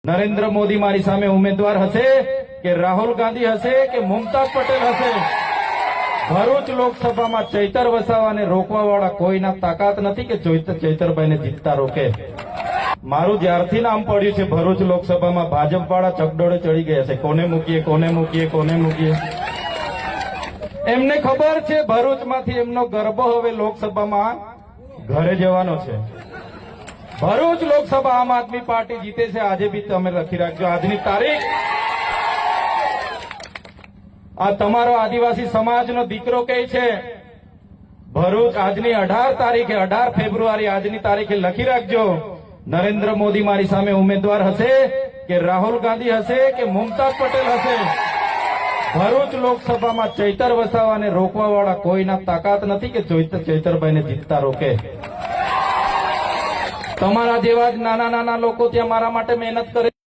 નરેન્દ્ર મોદી મારી સામે ઉમેદવાર હશે કે રાહુલ ગાંધી હશે કે મુમતાઝ પટેલ હશે, ભરૂચ લોકસભામાં ચૈતર વસાવાને રોકવા વાળા કોઈના તાકાત નથી કે ચૈતરભાઈને જીતતા રોકે। મારું જ્યારથી નામ પડ્યું છે ભરૂચ લોકસભામાં ભાજપ વાળા ચકડોળે ચડી ગયા છે, કોને મૂકીએ કોને મૂકીએ કોને મૂકીએ। એમને ખબર છે ભરૂચમાંથી એમનો ગરબો હવે લોકસભામાં ઘરે જવાનો છે। ભરૂચ લોકસભા આમ આદમી પાર્ટી જીતે છે। આજે બી તમે લખી રાખજો આજની તારીખ। આ તમારો આદિવાસી સમાજનો દીકરો કહે છે ભરૂચ આજની 18 તારીખે 18 ફેબ્રુઆરી આજની તારીખે લખી રાખજો। નરેન્દ્ર મોદી મારી સામે ઉમેદવાર હશે કે રાહુલ ગાંધી હશે કે મુમતાઝ પટેલ હશે, ભરૂચ લોકસભામાં ચૈતર વસાવાને રોકવા વાળા કોઈના તાકાત નથી કે ચૈતરભાઈને જીતતા રોકે। તમારા જેવા જ નાના નાના લોકો ત્યાં મારા માટે મહેનત કરે।